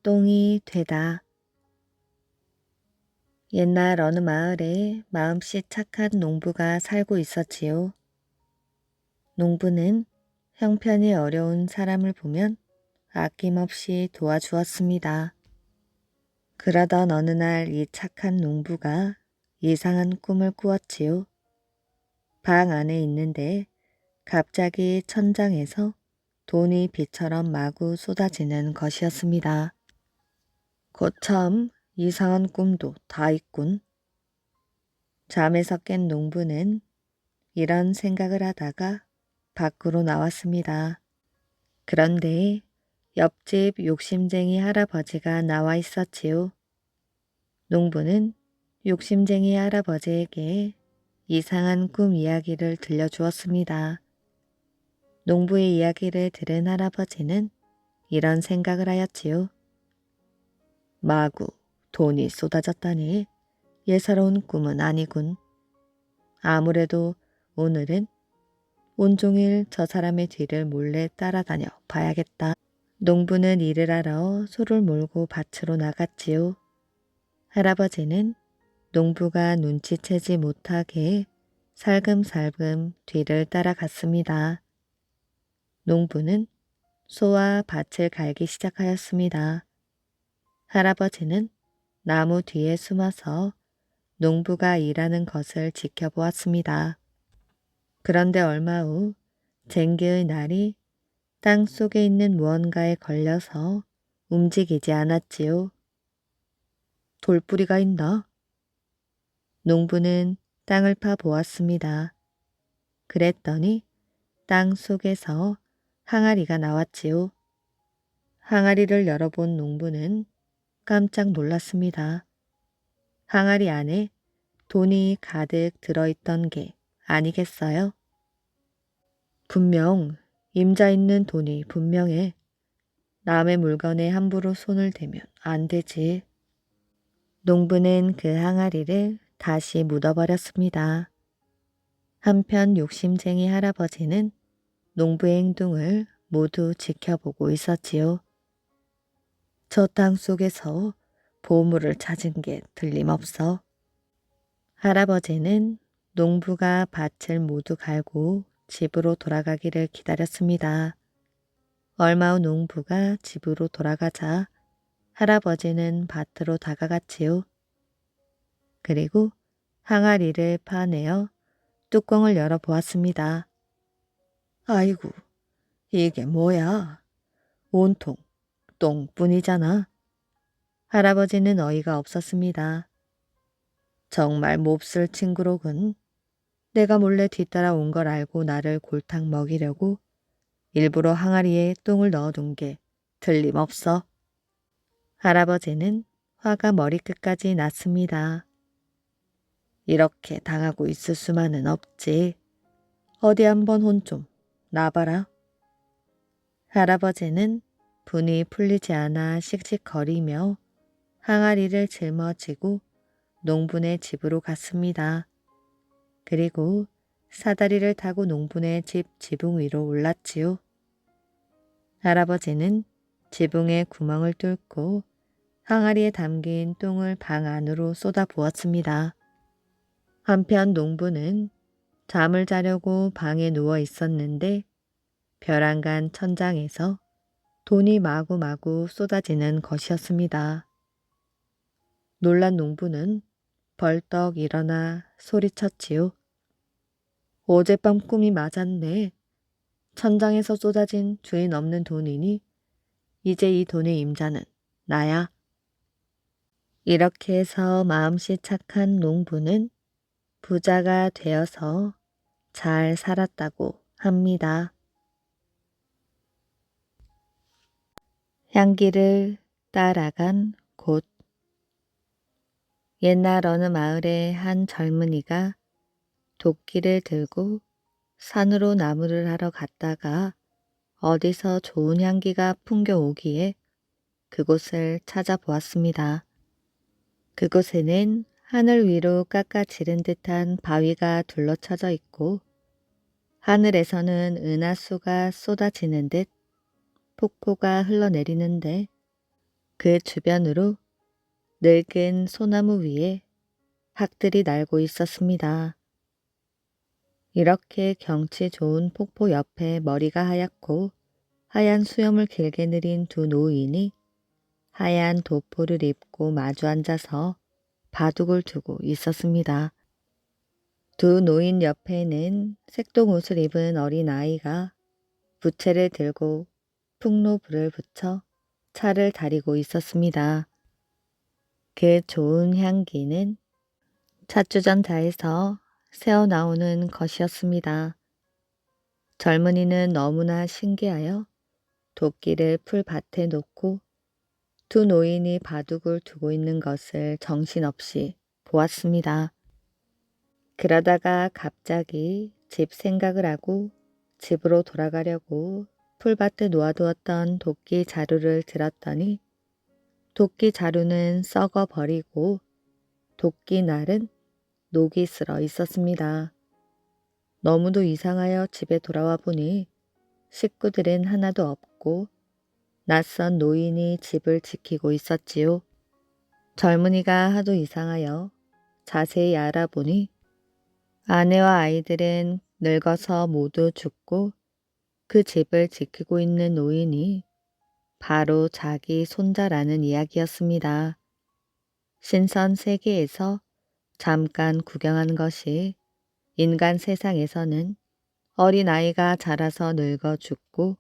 똥이 되다. 옛날 어느 마을에 마음씨 착한 농부가 살고 있었지요. 농부는 형편이 어려운 사람을 보면 아낌없이 도와주었습니다. 그러던 어느 날 이 착한 농부가 이상한 꿈을 꾸었지요. 방 안에 있는데 갑자기 천장에서 돈이 비처럼 마구 쏟아지는 것이었습니다. 거참 이상한 꿈도 다 있군. 잠에서 깬 농부는 이런 생각을 하다가 밖으로 나왔습니다. 그런데 옆집 욕심쟁이 할아버지가 나와 있었지요. 농부는 욕심쟁이 할아버지에게 이상한 꿈 이야기를 들려주었습니다. 농부의 이야기를 들은 할아버지는 이런 생각을 하였지요. 마구 돈이 쏟아졌다니 예사로운 꿈은 아니군. 아무래도 오늘은 온종일 저 사람의 뒤를 몰래 따라다녀 봐야겠다. 농부는 일을 하러 소를 몰고 밭으로 나갔지요. 할아버지는 농부가 눈치채지 못하게 살금살금 뒤를 따라갔습니다. 농부는 소와 밭을 갈기 시작하였습니다. 할아버지는 나무 뒤에 숨어서 농부가 일하는 것을 지켜보았습니다. 그런데 얼마 후 쟁기의 날이 땅 속에 있는 무언가에 걸려서 움직이지 않았지요. 돌뿌리가 있나? 농부는 땅을 파 보았습니다. 그랬더니 땅 속에서 항아리가 나왔지요. 항아리를 열어본 농부는 깜짝 놀랐습니다. 항아리 안에 돈이 가득 들어있던 게 아니겠어요? 분명 임자 있는 돈이 분명해. 남의 물건에 함부로 손을 대면 안 되지. 농부는 그 항아리를 다시 묻어버렸습니다. 한편 욕심쟁이 할아버지는 농부의 행동을 모두 지켜보고 있었지요. 저 땅 속에서 보물을 찾은 게 틀림없어. 할아버지는 농부가 밭을 모두 갈고 집으로 돌아가기를 기다렸습니다. 얼마 후 농부가 집으로 돌아가자 할아버지는 밭으로 다가갔지요. 그리고 항아리를 파내어 뚜껑을 열어보았습니다. 아이고, 이게 뭐야? 온통 똥뿐이잖아. 할아버지는 어이가 없었습니다. 정말 몹쓸 친구로군. 내가 몰래 뒤따라 온 걸 알고 나를 골탕 먹이려고 일부러 항아리에 똥을 넣어둔 게 틀림없어. 할아버지는 화가 머리끝까지 났습니다. 이렇게 당하고 있을 수만은 없지. 어디 한번 혼 좀 나봐라. 할아버지는 분이 풀리지 않아 씩씩거리며 항아리를 짊어지고 농부네 집으로 갔습니다. 그리고 사다리를 타고 농부네 집 지붕 위로 올랐지요. 할아버지는 지붕에 구멍을 뚫고 항아리에 담긴 똥을 방 안으로 쏟아 부었습니다. 한편 농부는 잠을 자려고 방에 누워 있었는데 벼랑간 천장에서 돈이 마구마구 쏟아지는 것이었습니다. 놀란 농부는 벌떡 일어나 소리쳤지요. 어젯밤 꿈이 맞았네. 천장에서 쏟아진 주인 없는 돈이니 이제 이 돈의 임자는 나야. 이렇게 해서 마음씨 착한 농부는 부자가 되어서 잘 살았다고 합니다. 향기를 따라간 곳. 옛날 어느 마을에 한 젊은이가 도끼를 들고 산으로 나무를 하러 갔다가 어디서 좋은 향기가 풍겨오기에 그곳을 찾아보았습니다. 그곳에는 하늘 위로 깎아지른 듯한 바위가 둘러쳐져 있고 하늘에서는 은하수가 쏟아지는 듯 폭포가 흘러내리는데 그 주변으로 늙은 소나무 위에 학들이 날고 있었습니다. 이렇게 경치 좋은 폭포 옆에 머리가 하얗고 하얀 수염을 길게 내린 두 노인이 하얀 도포를 입고 마주 앉아서 바둑을 두고 있었습니다. 두 노인 옆에는 색동 옷을 입은 어린 아이가 부채를 들고 풍로불을 붙여 차를 다리고 있었습니다. 그 좋은 향기는 찻주전자에서 새어나오는 것이었습니다. 젊은이는 너무나 신기하여 도끼를 풀밭에 놓고 두 노인이 바둑을 두고 있는 것을 정신없이 보았습니다. 그러다가 갑자기 집 생각을 하고 집으로 돌아가려고 풀밭에 놓아두었던 도끼 자루를 들었더니 도끼 자루는 썩어버리고 도끼 날은 녹이 슬어 있었습니다. 너무도 이상하여 집에 돌아와 보니 식구들은 하나도 없고 낯선 노인이 집을 지키고 있었지요. 젊은이가 하도 이상하여 자세히 알아보니 아내와 아이들은 늙어서 모두 죽고 그 집을 지키고 있는 노인이 바로 자기 손자라는 이야기였습니다. 신선 세계에서 잠깐 구경한 것이 인간 세상에서는 어린 아이가 자라서 늙어 죽고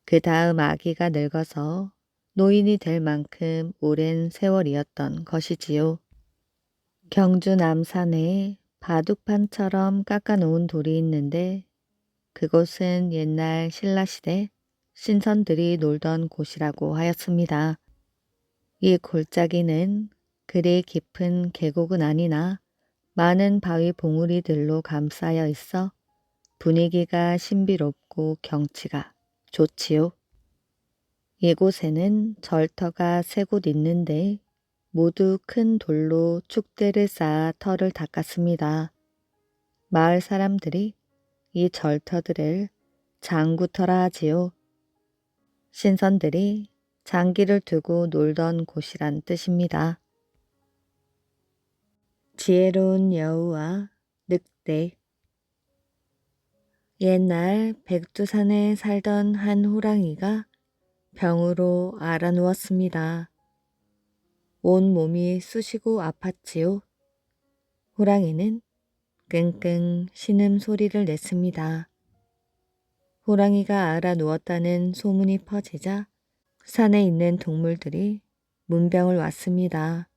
그 다음 아기가 늙어서 노인이 될 만큼 오랜 세월이었던 것이지요. 경주 남산에 바둑판처럼 깎아놓은 돌이 있는데 그곳은 옛날 신라시대 신선들이 놀던 곳이라고 하였습니다. 이 골짜기는 그리 깊은 계곡은 아니나 많은 바위 봉우리들로 감싸여 있어 분위기가 신비롭고 경치가 좋지요. 이곳에는 절터가 세 곳 있는데 모두 큰 돌로 축대를 쌓아 터를 닦았습니다. 마을 사람들이 이 절터들을 장구터라 하지요. 신선들이 장기를 두고 놀던 곳이란 뜻입니다. 지혜로운 여우와 늑대. 옛날 백두산에 살던 한 호랑이가 병으로 앓아 누웠습니다. 온 몸이 쑤시고 아팠지요. 호랑이는 끙끙 신음 소리를 냈습니다. 호랑이가 앓아 누웠다는 소문이 퍼지자 산에 있는 동물들이 문병을 왔습니다.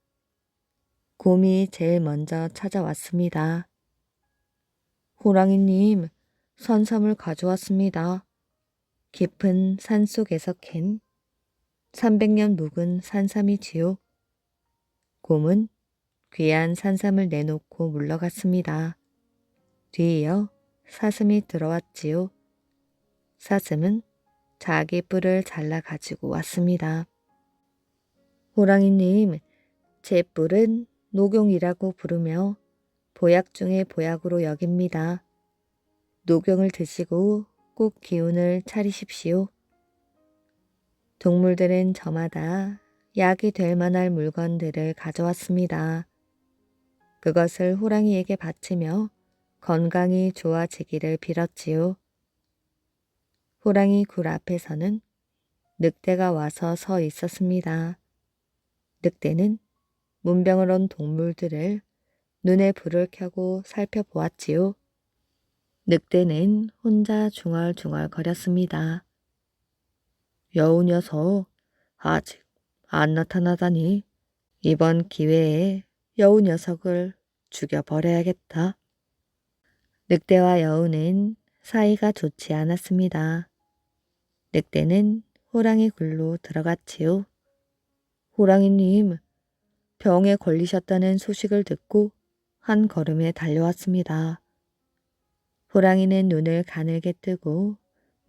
곰이 제일 먼저 찾아왔습니다. 호랑이님, 산삼을 가져왔습니다. 깊은 산속에서 캔 300년 묵은 산삼이지요. 곰은 귀한 산삼을 내놓고 물러갔습니다. 뒤이어 사슴이 들어왔지요. 사슴은 자기 뿔을 잘라 가지고 왔습니다. 호랑이님, 제 뿔은 녹용이라고 부르며 보약 중에 보약으로 여깁니다. 녹용을 드시고 꼭 기운을 차리십시오. 동물들은 저마다 약이 될 만한 물건들을 가져왔습니다. 그것을 호랑이에게 바치며 건강이 좋아지기를 빌었지요. 호랑이 굴 앞에서는 늑대가 와서 서 있었습니다. 늑대는 문병을 온 동물들을 눈에 불을 켜고 살펴보았지요. 늑대는 혼자 중얼중얼 거렸습니다. 여우 녀석, 아직 안 나타나다니 이번 기회에 여우 녀석을 죽여버려야겠다. 늑대와 여우는 사이가 좋지 않았습니다. 늑대는 호랑이 굴로 들어갔지요. 호랑이님, 병에 걸리셨다는 소식을 듣고 한 걸음에 달려왔습니다. 호랑이는 눈을 가늘게 뜨고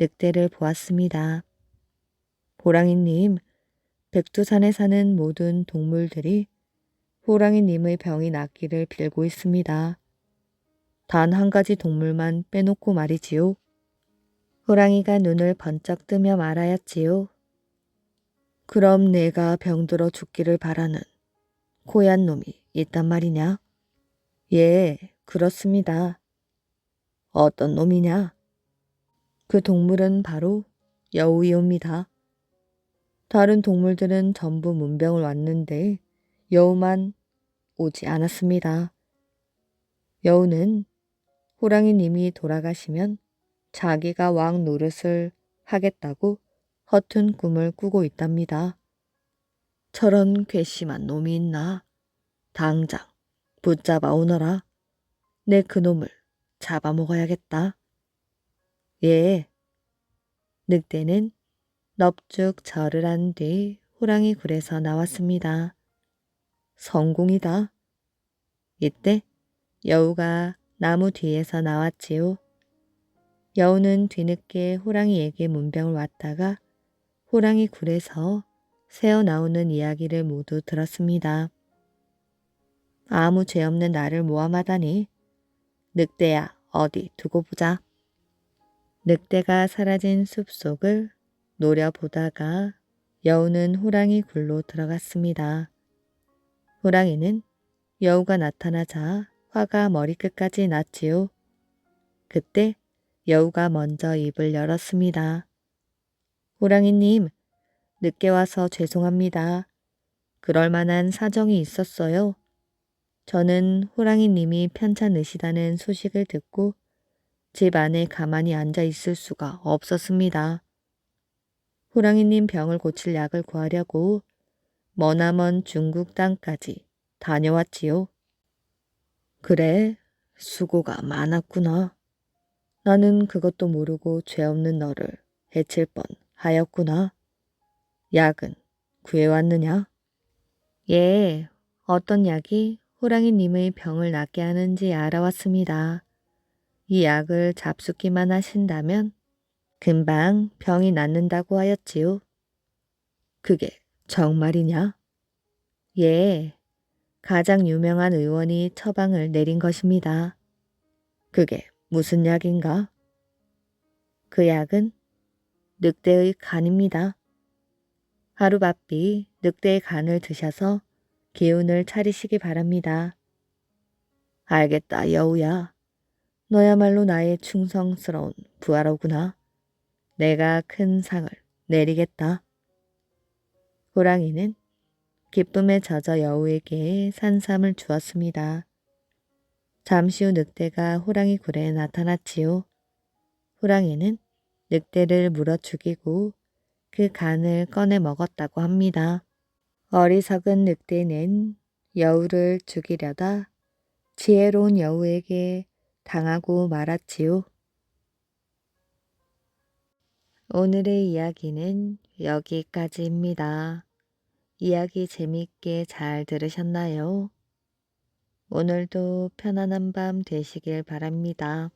늑대를 보았습니다. 호랑이님, 백두산에 사는 모든 동물들이 호랑이님의 병이 낫기를 빌고 있습니다. 단 한 가지 동물만 빼놓고 말이지요. 호랑이가 눈을 번쩍 뜨며 말하였지요. 그럼 내가 병들어 죽기를 바라는 고얀 놈이 있단 말이냐? 예, 그렇습니다. 어떤 놈이냐? 그 동물은 바로 여우이옵니다. 다른 동물들은 전부 문병을 왔는데 여우만 오지 않았습니다. 여우는 호랑이님이 돌아가시면 자기가 왕 노릇을 하겠다고 허튼 꿈을 꾸고 있답니다. 저런 괘씸한 놈이 있나? 당장 붙잡아 오너라. 내 그놈을 잡아먹어야겠다. 예. 늑대는 넙죽 절을 한 뒤 호랑이 굴에서 나왔습니다. 성공이다. 이때 여우가 나무 뒤에서 나왔지요. 여우는 뒤늦게 호랑이에게 문병을 왔다가 호랑이 굴에서 새어나오는 이야기를 모두 들었습니다. 아무 죄 없는 나를 모함하다니. 늑대야, 어디 두고 보자. 늑대가 사라진 숲속을 노려보다가 여우는 호랑이 굴로 들어갔습니다. 호랑이는 여우가 나타나자 화가 머리끝까지 났지요. 그때 여우가 먼저 입을 열었습니다. 호랑이님, 늦게 와서 죄송합니다. 그럴 만한 사정이 있었어요. 저는 호랑이님이 편찮으시다는 소식을 듣고 집 안에 가만히 앉아 있을 수가 없었습니다. 호랑이님 병을 고칠 약을 구하려고 머나먼 중국 땅까지 다녀왔지요. 그래, 수고가 많았구나. 나는 그것도 모르고 죄 없는 너를 해칠 뻔 하였구나. 약은 구해왔느냐? 예, 어떤 약이 호랑이님의 병을 낫게 하는지 알아왔습니다. 이 약을 잡숫기만 하신다면 금방 병이 낫는다고 하였지요. 그게 정말이냐? 예, 가장 유명한 의원이 처방을 내린 것입니다. 그게 무슨 약인가? 그 약은 늑대의 간입니다. 하루바삐 늑대의 간을 드셔서 기운을 차리시기 바랍니다. 알겠다, 여우야. 너야말로 나의 충성스러운 부하로구나. 내가 큰 상을 내리겠다. 호랑이는 기쁨에 젖어 여우에게 산삼을 주었습니다. 잠시 후 늑대가 호랑이 굴에 나타났지요. 호랑이는 늑대를 물어 죽이고 그 간을 꺼내 먹었다고 합니다. 어리석은 늑대는 여우를 죽이려다 지혜로운 여우에게 당하고 말았지요. 오늘의 이야기는 여기까지입니다. 이야기 재미있게 잘 들으셨나요? 오늘도 편안한 밤 되시길 바랍니다.